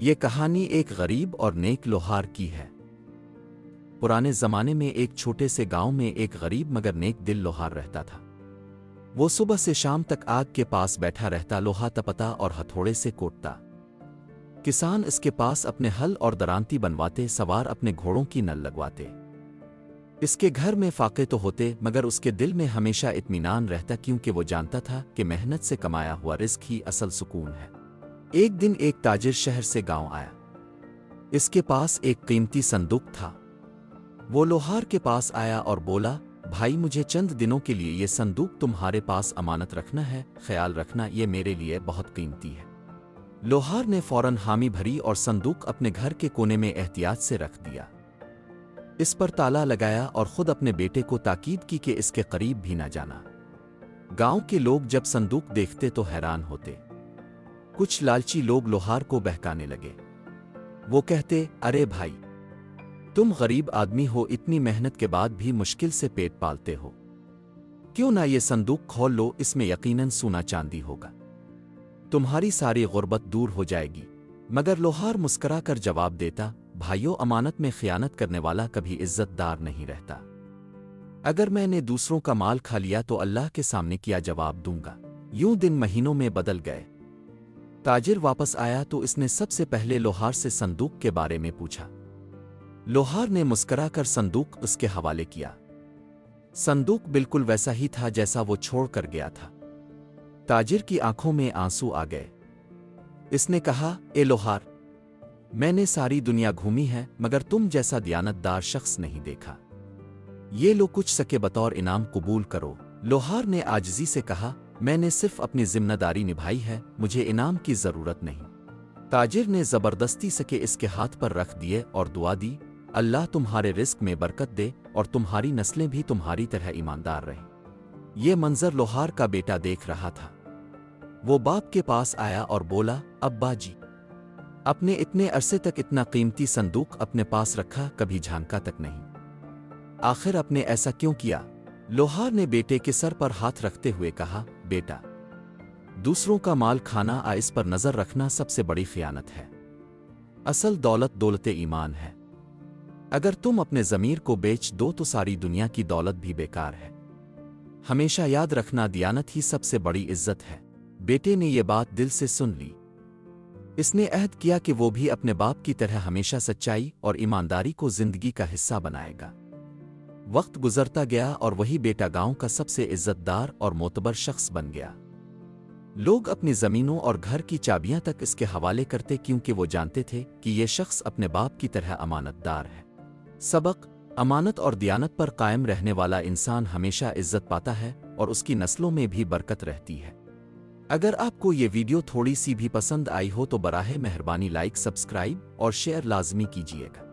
یہ کہانی ایک غریب اور نیک لوہار کی ہے۔ پرانے زمانے میں ایک چھوٹے سے گاؤں میں ایک غریب مگر نیک دل لوہار رہتا تھا۔ وہ صبح سے شام تک آگ کے پاس بیٹھا رہتا، لوہا تپتا اور ہتھوڑے سے کوٹتا۔ کسان اس کے پاس اپنے ہل اور درانتی بنواتے، سوار اپنے گھوڑوں کی نل لگواتے۔ اس کے گھر میں فاقے تو ہوتے مگر اس کے دل میں ہمیشہ اطمینان رہتا، کیونکہ وہ جانتا تھا کہ محنت سے کمایا ہوا رزق ہی اصل سکون ہے۔ ایک دن ایک تاجر شہر سے گاؤں آیا۔ اس کے پاس ایک قیمتی صندوق تھا۔ وہ لوہار کے پاس آیا اور بولا، بھائی مجھے چند دنوں کے لیے یہ صندوق تمہارے پاس امانت رکھنا ہے، خیال رکھنا، یہ میرے لیے بہت قیمتی ہے۔ لوہار نے فوراً حامی بھری اور صندوق اپنے گھر کے کونے میں احتیاط سے رکھ دیا۔ اس پر تالا لگایا اور خود اپنے بیٹے کو تاکید کی کہ اس کے قریب بھی نہ جانا۔ گاؤں کے لوگ جب صندوق دیکھتے تو حیران ہوتے۔ کچھ لالچی لوگ لوہار کو بہکانے لگے۔ وہ کہتے، ارے بھائی، تم غریب آدمی ہو، اتنی محنت کے بعد بھی مشکل سے پیٹ پالتے ہو، کیوں نہ یہ صندوق کھول لو، اس میں یقیناً سونا چاندی ہوگا، تمہاری ساری غربت دور ہو جائے گی۔ مگر لوہار مسکرا کر جواب دیتا، بھائیو، امانت میں خیانت کرنے والا کبھی عزت دار نہیں رہتا۔ اگر میں نے دوسروں کا مال کھا لیا تو اللہ کے سامنے کیا جواب دوں گا۔ یوں دن مہینوں میں بدل گئے۔ تاجر واپس آیا تو اس نے سب سے پہلے لوہار سے صندوق کے بارے میں پوچھا۔ لوہار نے مسکرا کر صندوق اس کے حوالے کیا۔ صندوق بالکل ویسا ہی تھا جیسا وہ چھوڑ کر گیا تھا۔ تاجر کی آنکھوں میں آنسو آ گئے۔ اس نے کہا، اے لوہار، میں نے ساری دنیا گھومی ہے مگر تم جیسا دیانت دار شخص نہیں دیکھا۔ یہ لو، کچھ سکے بطور انعام قبول کرو۔ لوہار نے عاجزی سے کہا، میں نے صرف اپنی ذمہ داری نبھائی ہے، مجھے انعام کی ضرورت نہیں۔ تاجر نے زبردستی سکے اس کے ہاتھ پر رکھ دیے اور دعا دی، اللہ تمہارے رزق میں برکت دے اور تمہاری نسلیں بھی تمہاری طرح ایماندار رہیں۔ یہ منظر لوہار کا بیٹا دیکھ رہا تھا۔ وہ باپ کے پاس آیا اور بولا، ابا جی، اپنے اتنے عرصے تک اتنا قیمتی صندوق اپنے پاس رکھا، کبھی جھانکا تک نہیں، آخر آپ نے ایسا کیوں کیا؟ لوہار نے بیٹے کے سر پر ہاتھ رکھتے ہوئے کہا، بیٹا، دوسروں کا مال کھانا، اس پر نظر رکھنا سب سے بڑی خیانت ہے۔ اصل دولت دولت ایمان ہے۔ اگر تم اپنے ضمیر کو بیچ دو تو ساری دنیا کی دولت بھی بیکار ہے۔ ہمیشہ یاد رکھنا، دیانت ہی سب سے بڑی عزت ہے۔ بیٹے نے یہ بات دل سے سن لی۔ اس نے عہد کیا کہ وہ بھی اپنے باپ کی طرح ہمیشہ سچائی اور ایمانداری کو زندگی کا حصہ بنائے گا۔ وقت گزرتا گیا اور وہی بیٹا گاؤں کا سب سے عزت دار اور معتبر شخص بن گیا۔ لوگ اپنی زمینوں اور گھر کی چابیاں تک اس کے حوالے کرتے، کیونکہ وہ جانتے تھے کہ یہ شخص اپنے باپ کی طرح امانت دار ہے۔ سبق: امانت اور دیانت پر قائم رہنے والا انسان ہمیشہ عزت پاتا ہے اور اس کی نسلوں میں بھی برکت رہتی ہے۔ اگر آپ کو یہ ویڈیو تھوڑی سی بھی پسند آئی ہو تو براہ مہربانی لائک، سبسکرائب اور شیئر لازمی کیجیے گا۔